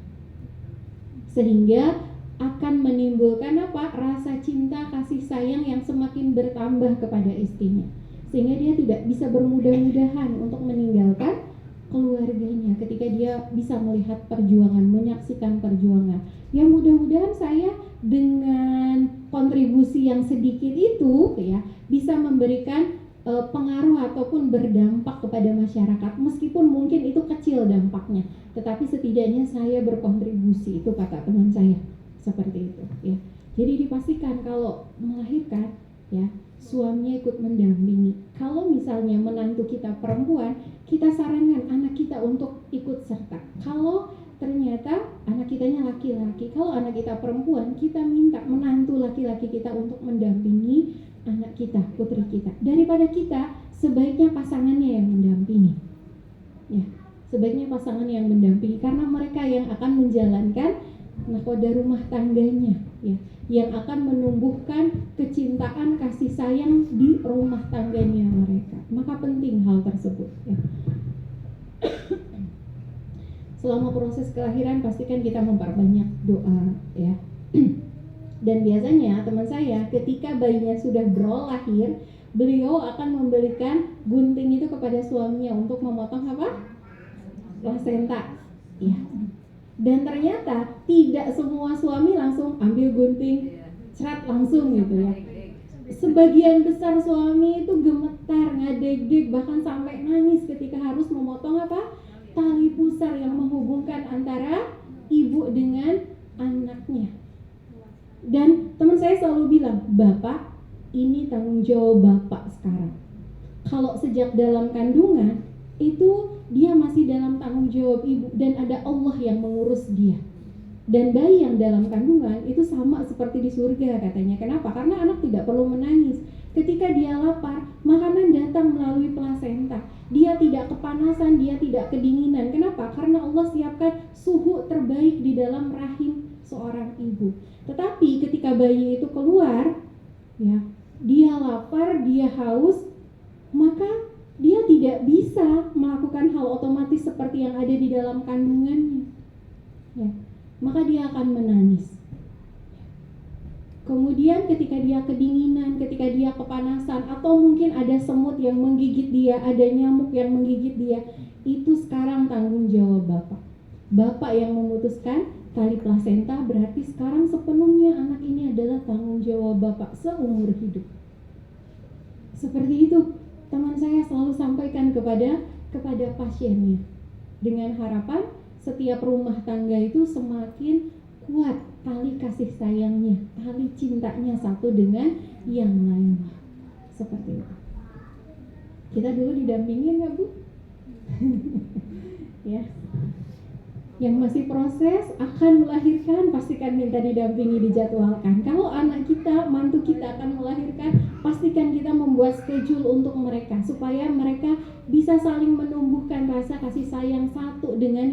Sehingga akan menimbulkan apa? Rasa cinta, kasih sayang yang semakin bertambah kepada istrinya. Sehingga dia tidak bisa bermudah-mudahan untuk meninggalkan keluarganya ketika dia bisa melihat perjuangan, menyaksikan perjuangan. Ya mudah-mudahan saya dengan kontribusi yang sedikit itu ya bisa memberikan pengaruh ataupun berdampak kepada masyarakat, meskipun mungkin itu kecil dampaknya, tetapi setidaknya saya berkontribusi, itu kata teman saya seperti itu ya. Jadi dipastikan kalau melahirkan ya suaminya ikut mendampingi. Kalau misalnya menantu kita perempuan, kita sarankan anak kita untuk ikut serta. Kalau ternyata anak kitanya laki-laki, kalau anak kita perempuan, kita minta menantu laki-laki kita untuk mendampingi anak kita, putri kita. Daripada kita, sebaiknya pasangannya yang mendampingi. Ya, sebaiknya pasangan yang mendampingi karena mereka yang akan menjalankan nakoda rumah tangganya ya, yang akan menumbuhkan kecintaan, kasih sayang di rumah tangganya mereka. Maka penting hal tersebut ya. Selama proses kelahiran pastikan kita memperbanyak doa ya. Dan biasanya teman saya ketika bayinya sudah lahir, beliau akan memberikan gunting itu kepada suaminya untuk memotong apa? Plasenta ya. Dan ternyata tidak semua suami langsung ambil gunting, cerat langsung gitu ya. Sebagian besar suami itu gemetar, ngadeg-deg, bahkan sampai nangis ketika harus memotong apa? Tali pusar yang menghubungkan antara ibu dengan anaknya. Dan teman saya selalu bilang, Bapak, ini tanggung jawab Bapak sekarang. Kalau sejak dalam kandungan, itu dia masih dalam tanggung jawab ibu dan ada Allah yang mengurus dia. Dan bayi yang dalam kandungan itu sama seperti di surga katanya. Kenapa? Karena anak tidak perlu menangis. Ketika dia lapar, makanan datang melalui plasenta. Dia tidak kepanasan, dia tidak kedinginan. Kenapa? Karena Allah siapkan suhu terbaik di dalam rahim seorang ibu. Tetapi ketika bayi itu keluar, ya, dia lapar, dia haus, maka dia tidak bisa melakukan hal otomatis seperti yang ada di dalam kandungannya. Ya. Maka dia akan menangis. Kemudian ketika dia kedinginan, ketika dia kepanasan, atau mungkin ada semut yang menggigit dia, ada nyamuk yang menggigit dia, itu sekarang tanggung jawab Bapak. Bapak yang memutuskan tali plasenta, berarti sekarang sepenuhnya anak ini adalah tanggung jawab Bapak seumur hidup. Seperti itu teman saya selalu sampaikan kepada pasiennya, dengan harapan setiap rumah tangga itu semakin kuat tali kasih sayangnya, tali cintanya satu dengan yang lain. Seperti itu. Kita dulu didampingin nggak, Bu? Ya. Yang masih proses akan melahirkan, pastikan minta didampingi, dijadwalkan. Kalau anak kita, mantu kita akan melahirkan, pastikan kita membuat schedule untuk mereka supaya mereka bisa saling menumbuhkan rasa kasih sayang satu dengan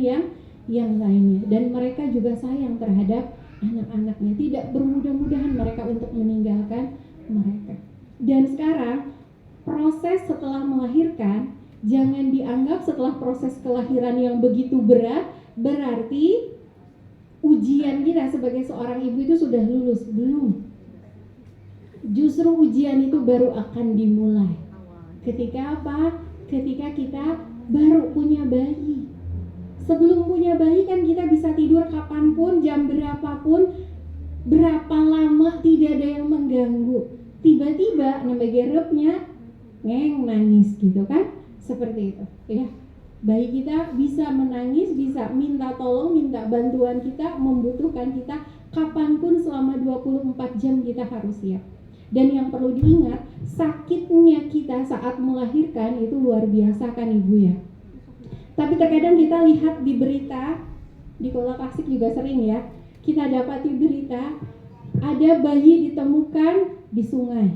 yang lainnya, dan mereka juga sayang terhadap anak-anaknya, tidak bermudah-mudahan mereka untuk meninggalkan mereka. Dan sekarang proses setelah melahirkan jangan dianggap setelah proses kelahiran yang begitu berat berarti ujian kita sebagai seorang ibu itu sudah lulus. Belum. Justru ujian itu baru akan dimulai ketika apa? Ketika kita baru punya bayi. Sebelum punya bayi kan kita bisa tidur kapanpun, jam berapapun, berapa lama tidak ada yang mengganggu. Tiba-tiba nambah gerepnya nangis gitu kan, seperti itu ya. Bayi kita bisa menangis, bisa minta tolong, minta bantuan kita, membutuhkan kita kapanpun selama 24 jam kita harus siap. Dan yang perlu diingat, sakitnya kita saat melahirkan itu luar biasa kan Ibu ya. Tapi terkadang kita lihat di berita, di Kola Klasik juga sering ya, kita dapati berita, ada bayi ditemukan di sungai,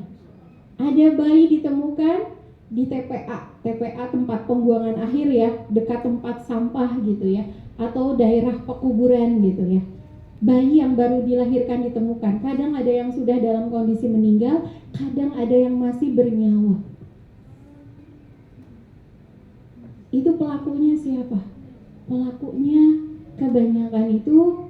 ada bayi ditemukan di TPA tempat pembuangan akhir ya, dekat tempat sampah gitu ya, atau daerah pekuburan gitu ya. Bayi yang baru dilahirkan ditemukan, kadang ada yang sudah dalam kondisi meninggal, kadang ada yang masih bernyawa. Itu pelakunya siapa? Pelakunya kebanyakan itu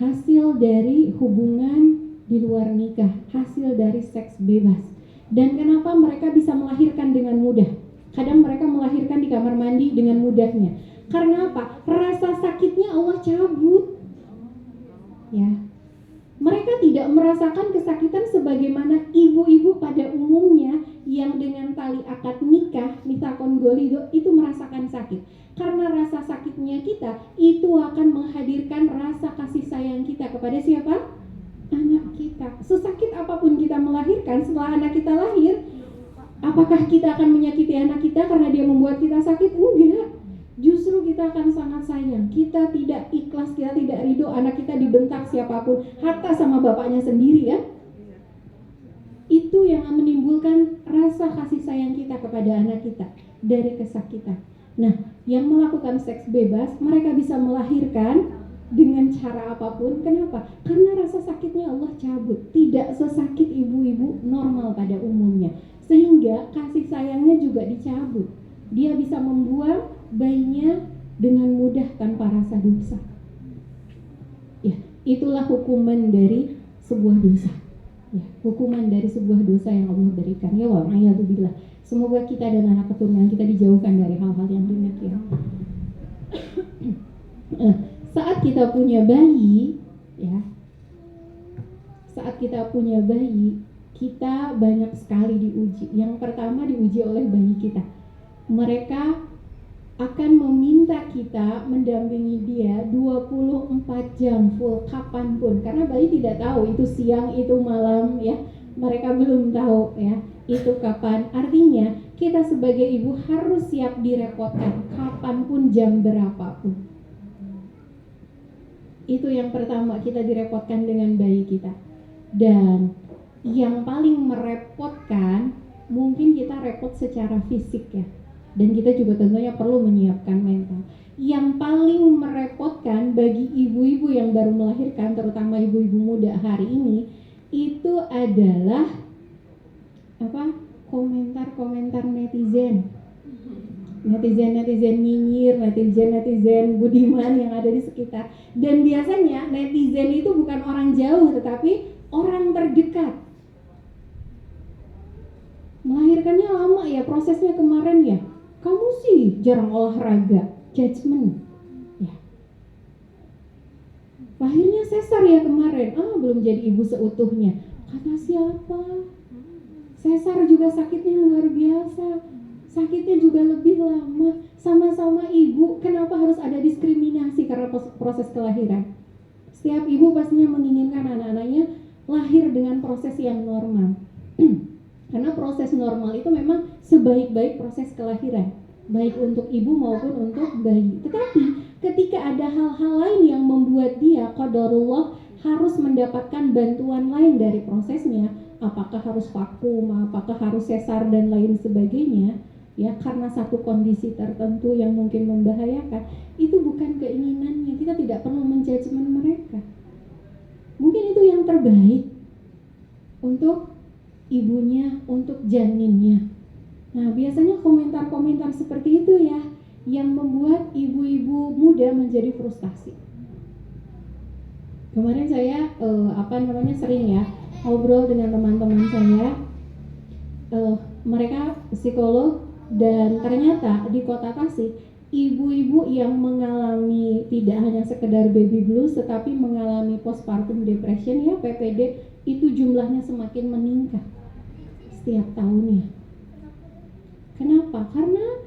hasil dari hubungan di luar nikah, hasil dari seks bebas. Dan kenapa mereka bisa melahirkan dengan mudah? Kadang mereka melahirkan di kamar mandi dengan mudahnya. Karena apa? Rasa sakitnya Allah cabut. Ya. Mereka tidak merasakan kesakitan sebagaimana ibu-ibu pada umumnya yang dengan tali akad nikah, mitsaqon golido, itu merasakan sakit. Karena rasa sakitnya kita itu akan menghadirkan rasa kasih sayang kita kepada siapa? Anak kita. Sesakit apapun kita melahirkan, setelah anak kita lahir, apakah kita akan menyakiti anak kita karena dia membuat kita sakit? Enggak. Justru kita akan sangat sayang. Kita tidak ikhlas, kita tidak ridho anak kita dibentak siapapun, hatta sama bapaknya sendiri ya. Itu yang menimbulkan rasa kasih sayang kita kepada anak kita dari kesakitan. Nah, yang melakukan seks bebas, mereka bisa melahirkan dengan cara apapun. Kenapa? Karena rasa sakitnya Allah cabut. Tidak sesakit ibu-ibu normal pada umumnya. Sehingga kasih sayangnya juga dicabut. Dia bisa membuang bayinya dengan mudah tanpa rasa dosa. Ya, itulah hukuman dari sebuah dosa. Ya, hukuman dari sebuah dosa yang Allah berikan. Ya wa'alaikumsalam. Semoga kita dan anak keturunan kita dijauhkan dari hal-hal yang demikian. saat kita punya bayi, ya, saat kita punya bayi, kita banyak sekali diuji. Yang pertama diuji oleh bayi kita. Mereka akan meminta kita mendampingi dia 24 jam full kapanpun, karena bayi tidak tahu itu siang, itu malam, ya. Mereka belum tahu, ya, itu kapan. Artinya kita sebagai ibu harus siap direpotkan kapanpun, jam berapapun. Itu yang pertama, kita direpotkan dengan bayi kita. Dan yang paling merepotkan, mungkin kita repot secara fisik, ya. Dan kita juga tentunya perlu menyiapkan mental. Yang paling merepotkan bagi ibu-ibu yang baru melahirkan, terutama ibu-ibu muda hari ini, itu adalah komentar-komentar netizen. Netizen nyinyir, netizen budiman yang ada di sekitar. Dan biasanya netizen itu bukan orang jauh, tetapi orang terdekat. Melahirkannya lama ya, prosesnya kemarin ya. Kamu sih jarang olahraga, judgement. Ya. Lahirnya sesar ya kemarin, belum jadi ibu seutuhnya. Kata siapa? Sesar juga sakitnya luar biasa. Sakitnya juga lebih lama. Sama-sama ibu, kenapa harus ada diskriminasi karena proses kelahiran? Setiap ibu pastinya menginginkan anak-anaknya lahir dengan proses yang normal. Karena proses normal itu memang sebaik-baik proses kelahiran, baik untuk ibu maupun untuk bayi. Tetapi ketika ada hal-hal lain yang membuat dia qadarullah harus mendapatkan bantuan lain dari prosesnya, apakah harus vakum, apakah harus sesar dan lain sebagainya, ya, karena satu kondisi tertentu yang mungkin membahayakan, itu bukan keinginannya. Kita tidak perlu menjudgment mereka. Mungkin itu yang terbaik untuk ibunya, untuk janinnya. Nah, biasanya komentar-komentar seperti itu ya yang membuat ibu-ibu muda menjadi frustasi. Kemarin saya sering ya ngobrol dengan teman-teman saya, mereka psikolog, dan ternyata di Kota Tasik ibu-ibu yang mengalami tidak hanya sekedar baby blues tetapi mengalami postpartum depression, ya, PPD, itu jumlahnya semakin meningkat setiap tahunnya. Kenapa? Karena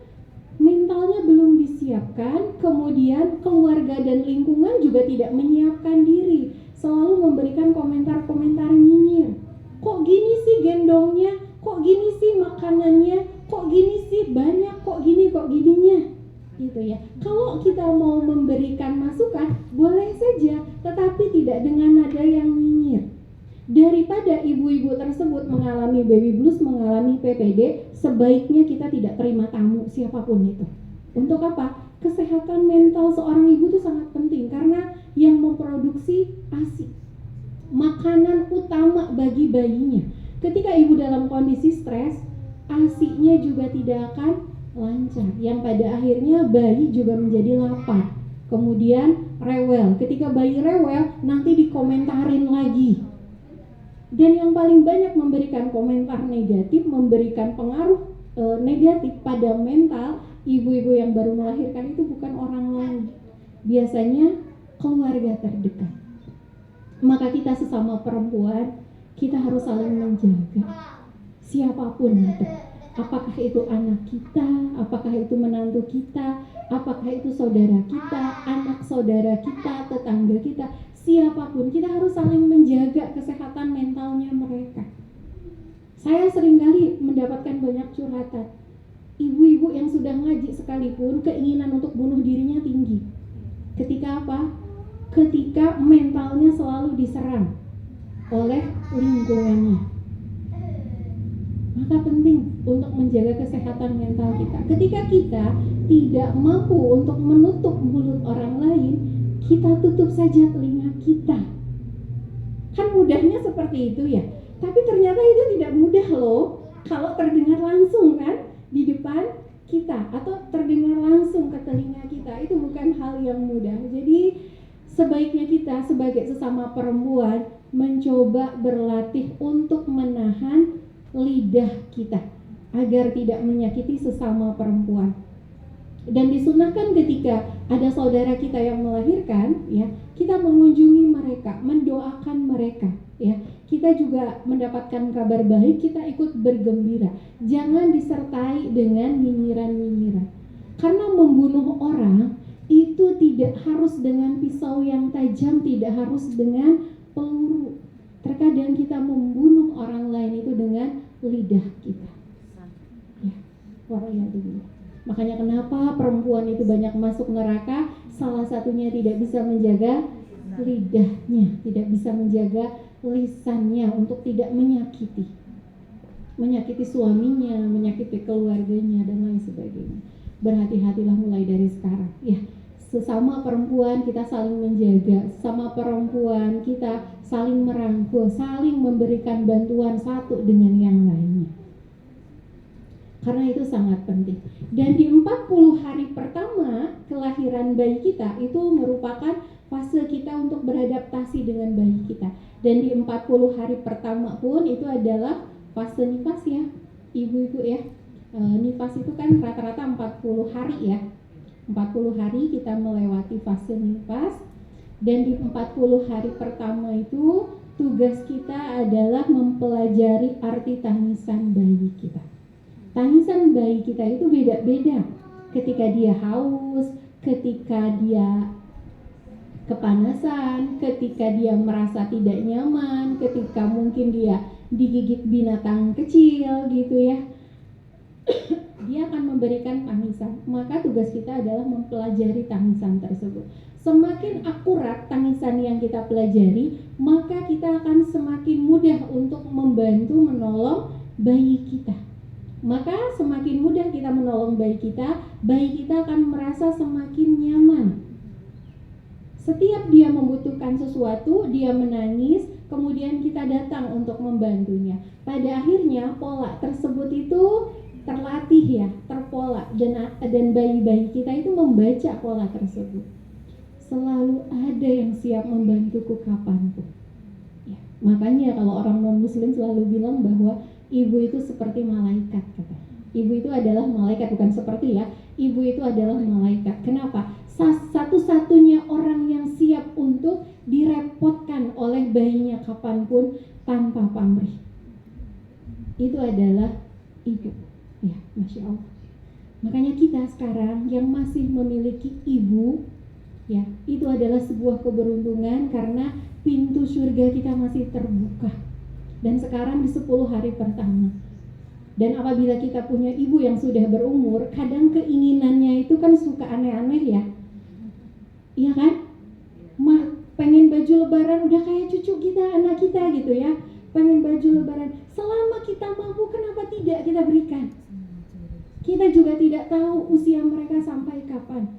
mentalnya belum disiapkan, kemudian keluarga dan lingkungan juga tidak menyiapkan diri, selalu memberikan komentar-komentar nyinyir. Kok gini sih gendongnya? Kok gini sih makanannya? Kok gini sih banyak? Kok gininya? Gitu ya. Kalau kita mau memberikan masukan, boleh saja, tetapi tidak dengan nada yang nyinyir. Daripada ibu-ibu tersebut mengalami baby blues, mengalami PPD, sebaiknya kita tidak terima tamu siapapun itu. Untuk apa? Kesehatan mental seorang ibu itu sangat penting, karena yang memproduksi ASI, makanan utama bagi bayinya. Ketika ibu dalam kondisi stres, ASI-nya juga tidak akan lancar, yang pada akhirnya bayi juga menjadi lapar, kemudian rewel. Ketika bayi rewel, nanti dikomentarin lagi. Dan yang paling banyak memberikan komentar negatif, memberikan pengaruh negatif pada mental ibu-ibu yang baru melahirkan itu bukan orang lain, biasanya keluarga terdekat. Maka kita sesama perempuan, kita harus saling menjaga siapapun itu. Apakah itu anak kita, apakah itu menantu kita, apakah itu saudara kita, anak saudara kita, tetangga kita, siapapun, kita harus saling menjaga kesehatan mentalnya mereka. Saya seringkali mendapatkan banyak curhatan ibu-ibu yang sudah ngaji sekalipun keinginan untuk bunuh dirinya tinggi. Ketika apa? Ketika mentalnya selalu diserang oleh lingkungannya. Maka penting untuk menjaga kesehatan mental kita. Ketika kita tidak mampu untuk menutup mulut orang lain, kita tutup saja telinga kita. Kan mudahnya seperti itu ya. Tapi ternyata itu tidak mudah loh kalau terdengar langsung kan di depan kita atau terdengar langsung ke telinga kita. Itu bukan hal yang mudah. Jadi sebaiknya kita sebagai sesama perempuan mencoba berlatih untuk menahan lidah kita agar tidak menyakiti sesama perempuan. Dan disunahkan ketika ada saudara kita yang melahirkan, ya, kita mengunjungi mereka, mendoakan mereka, ya. Kita juga mendapatkan kabar baik, kita ikut bergembira. Jangan disertai dengan nyinyiran-nyinyiran. Karena membunuh orang itu tidak harus dengan pisau yang tajam, tidak harus dengan peluru. Terkadang kita membunuh orang lain itu dengan lidah kita. Ya, wa'alaikumsalam. Makanya kenapa perempuan itu banyak masuk neraka? Salah satunya tidak bisa menjaga lidahnya, tidak bisa menjaga lisannya untuk tidak menyakiti suaminya, menyakiti keluarganya dan lain sebagainya. Berhati-hatilah mulai dari sekarang, ya. Sesama perempuan kita saling menjaga, sesama perempuan kita saling merangkul, saling memberikan bantuan satu dengan yang lainnya. Karena itu sangat penting. Dan di 40 hari pertama kelahiran bayi kita itu merupakan fase kita untuk beradaptasi dengan bayi kita. Dan di 40 hari pertama pun itu adalah fase nifas, ya, ibu-ibu, ya. Nifas itu kan rata-rata 40 hari, ya. 40 hari kita melewati fase nifas. Dan di 40 hari pertama itu tugas kita adalah mempelajari arti tangisan bayi kita. Tangisan bayi kita itu beda-beda. Ketika dia haus, ketika dia kepanasan, ketika dia merasa tidak nyaman, ketika mungkin dia digigit binatang kecil gitu, ya. Dia akan memberikan tangisan. Maka tugas kita adalah mempelajari tangisan tersebut. Semakin akurat tangisan yang kita pelajari, maka kita akan semakin mudah untuk membantu menolong bayi kita. Maka semakin mudah kita menolong bayi kita akan merasa semakin nyaman. Setiap dia membutuhkan sesuatu, dia menangis, kemudian kita datang untuk membantunya. Pada akhirnya pola tersebut itu terlatih, ya, terpola, dan bayi-bayi kita itu membaca pola tersebut. Selalu ada yang siap membantuku kapanpun. Ya, makanya kalau orang non-muslim selalu bilang bahwa ibu itu seperti malaikat, kata. Ibu itu adalah malaikat, bukan seperti, ya. Ibu itu adalah malaikat. Kenapa? Satu-satunya orang yang siap untuk direpotkan oleh bayinya kapanpun tanpa pamrih. Itu adalah ibu. Ya, Masya Allah. Makanya kita sekarang yang masih memiliki ibu, ya, itu adalah sebuah keberuntungan karena pintu surga kita masih terbuka. Dan sekarang di 10 hari pertama. Dan apabila kita punya ibu yang sudah berumur, kadang keinginannya itu kan suka aneh-aneh, ya. Iya kan? Pengen baju lebaran udah kayak cucu kita, anak kita gitu, ya. Pengen baju lebaran. Selama kita mampu, kenapa tidak kita berikan? Kita juga tidak tahu usia mereka sampai kapan.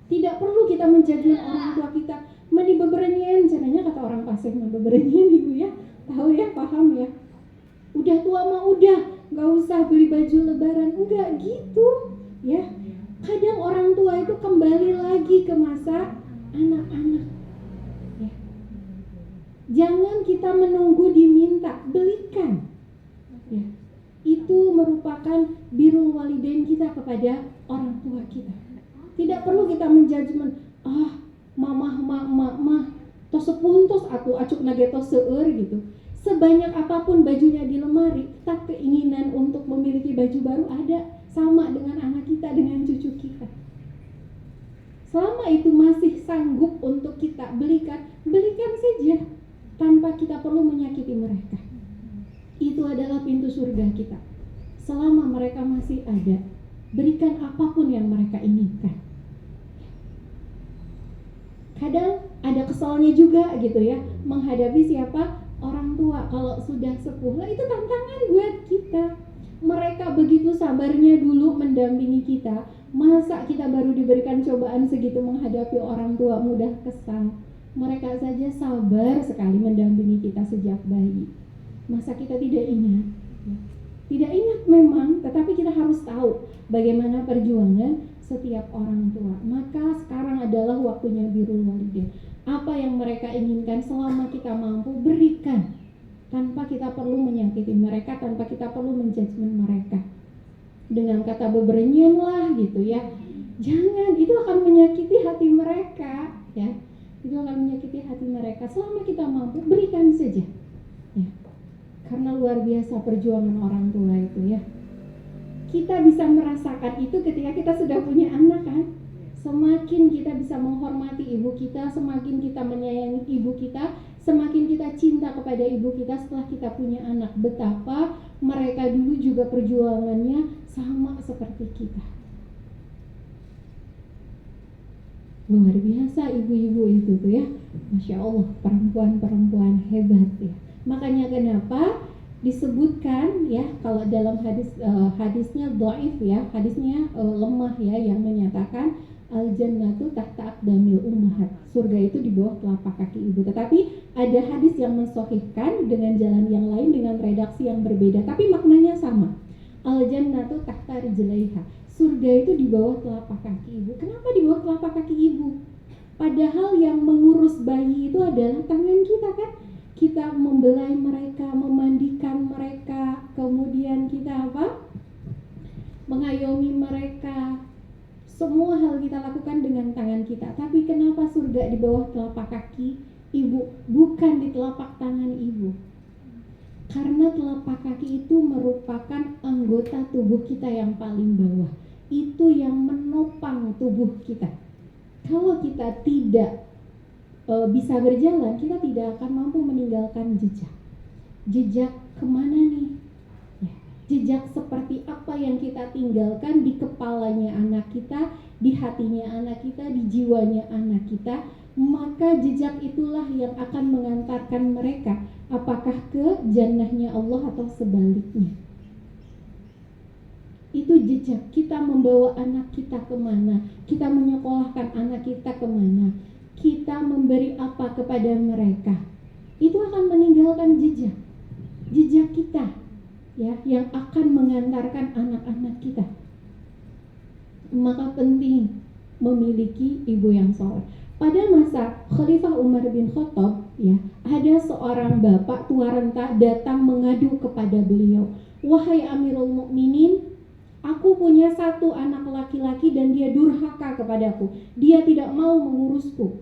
Tidak perlu kita menjadi orang tua kita menibeberenyen, caranya kata orang Pasir menibeberenyen, ibu, ya. Tahu, ya, paham, ya. Udah tua mah udah, gak usah beli baju lebaran. Enggak gitu, ya. Kadang orang tua itu kembali lagi ke masa anak-anak, ya. Jangan kita menunggu diminta, belikan, ya. Itu merupakan birrul walidain kita kepada orang tua kita. Tidak perlu kita menjudgment, mah tos sepuntos atau acuk nagetos seueur gitu. Sebanyak apapun bajunya di lemari, tetap keinginan untuk memiliki baju baru ada, sama dengan anak kita, dengan cucu kita. Selama itu masih sanggup untuk kita belikan saja tanpa kita perlu menyakiti mereka. Itu adalah pintu surga kita. Selama mereka masih ada, berikan apapun yang mereka inginkan. Kadang ada kesalnya juga gitu, ya, menghadapi siapa? Orang tua. Kalau sudah sepuh, itu tantangan buat kita. Mereka begitu sabarnya dulu mendampingi kita. Masa kita baru diberikan cobaan segitu menghadapi orang tua, mudah kesal. Mereka saja sabar sekali mendampingi kita sejak bayi. Masa kita tidak ingat? Tidak ingat memang, tetapi kita harus tahu bagaimana perjuangan setiap orang tua. Maka sekarang adalah waktunya birrul walidain. Apa yang mereka inginkan selama kita mampu, berikan. Tanpa kita perlu menyakiti mereka, tanpa kita perlu menjudgment mereka. Dengan kata beberenyen lah gitu, ya. Jangan, itu akan menyakiti hati mereka, ya. Itu akan menyakiti hati mereka. Selama kita mampu, berikan saja, ya. Karena luar biasa perjuangan orang tua itu, ya. Kita bisa merasakan itu ketika kita sudah punya anak, kan. Semakin kita bisa menghormati ibu kita, semakin kita menyayangi ibu kita, semakin kita cinta kepada ibu kita setelah kita punya anak. Betapa mereka dulu juga perjuangannya sama seperti kita. Luar biasa ibu-ibu itu tuh, ya. Masya Allah, perempuan-perempuan hebat, ya. Makanya kenapa disebutkan, ya, kalau dalam hadisnya dhaif, ya, hadisnya lemah, ya, yang menyatakan al-jannatu tahta aqdamil ummahat, surga itu di bawah telapak kaki ibu. Tetapi ada hadis yang mensahihkan dengan jalan yang lain dengan redaksi yang berbeda, tapi maknanya sama. Al-jannatu tahta rijlaiha, surga itu di bawah telapak kaki ibu. Kenapa di bawah telapak kaki ibu? Padahal yang mengurus bayi itu adalah tangan kita, kan? Kita membelai mereka, memandikan mereka, kemudian kita apa? Mengayomi mereka. Semua hal kita lakukan dengan tangan kita. Tapi kenapa surga di bawah telapak kaki ibu, bukan di telapak tangan ibu? Karena telapak kaki itu merupakan anggota tubuh kita yang paling bawah. Itu yang menopang tubuh kita. Kalau kita tidak bisa berjalan, kita tidak akan mampu meninggalkan jejak. Jejak kemana nih? Ya, jejak seperti apa yang kita tinggalkan di kepalanya anak kita, di hatinya anak kita, di jiwanya anak kita. Maka jejak itulah yang akan mengantarkan mereka apakah ke jannahnya Allah atau sebaliknya. Itu jejak. Kita membawa anak kita kemana, kita menyekolahkan anak kita kemana, kita memberi apa kepada mereka, itu akan meninggalkan jejak. Jejak kita, ya, yang akan mengantarkan anak-anak kita. Maka penting memiliki ibu yang soleh. Pada masa Khalifah Umar bin Khattab, ya, ada seorang bapak tua renta datang mengadu kepada beliau, "Wahai Amirul Mukminin, aku punya satu anak laki-laki dan dia durhaka kepadaku. Dia tidak mau mengurusku.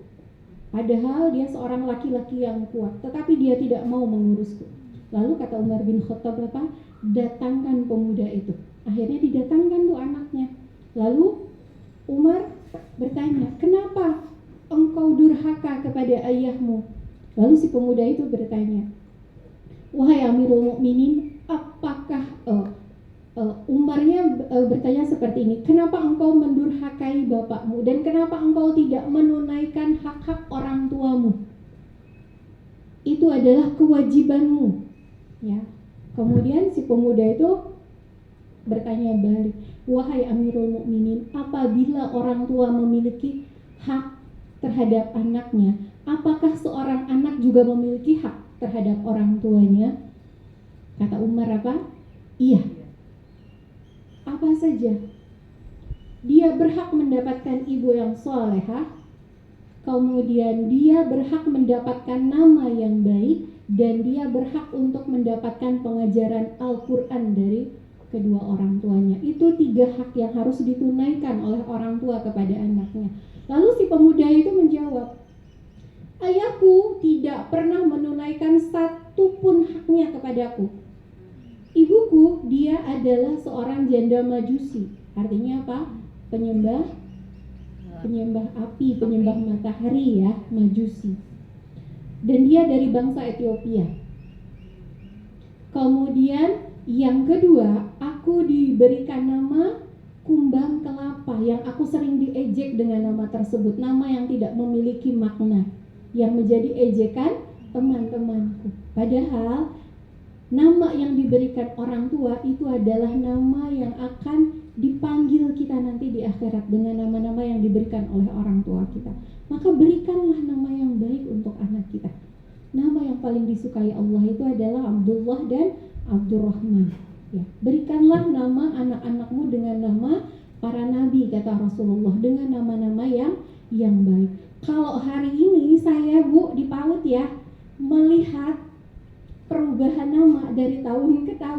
Padahal dia seorang laki-laki yang kuat, tetapi dia tidak mau mengurusku." Lalu kata Umar bin Khattab apa? Datangkan pemuda itu. Akhirnya didatangkan tuh anaknya. Lalu Umar bertanya, "Kenapa engkau durhaka kepada ayahmu?" Lalu si pemuda itu bertanya, "Wahai Amirul Mukminin, apakah Umarnya bertanya seperti ini, kenapa engkau mendurhakai bapakmu dan kenapa engkau tidak menunaikan hak-hak orang tuamu? Itu adalah kewajibanmu." Ya. Kemudian si pemuda itu bertanya balik, "Wahai Amirul Mukminin, apabila orang tua memiliki hak terhadap anaknya, apakah seorang anak juga memiliki hak terhadap orang tuanya?" Kata Umar apa? "Iya." Apa saja? Dia berhak mendapatkan ibu yang solehah, kemudian dia berhak mendapatkan nama yang baik, dan dia berhak untuk mendapatkan pengajaran Al-Quran dari kedua orang tuanya. Itu 3 hak yang harus ditunaikan oleh orang tua kepada anaknya. Lalu si pemuda itu menjawab, "Ayahku tidak pernah menunaikan satu pun haknya kepadaku. Ibuku, dia adalah seorang janda majusi." Artinya apa? Penyembah api, penyembah matahari, ya, majusi. Dan dia dari bangsa Ethiopia. Kemudian yang kedua, aku diberikan nama kumbang kelapa, yang aku sering diejek dengan nama tersebut, nama yang tidak memiliki makna, yang menjadi ejekan teman-temanku. Padahal nama yang diberikan orang tua itu adalah nama yang akan dipanggil kita nanti di akhirat dengan nama-nama yang diberikan oleh orang tua kita. Maka berikanlah nama yang baik untuk anak kita. Nama yang paling disukai Allah itu adalah Abdullah dan Abdurrahman. Ya, berikanlah nama anak-anakmu dengan nama para nabi, kata Rasulullah, dengan nama-nama yang baik. Kalau hari ini saya, Bu, di PAUD, ya, melihat perubahan nama dari tahun ke tahun.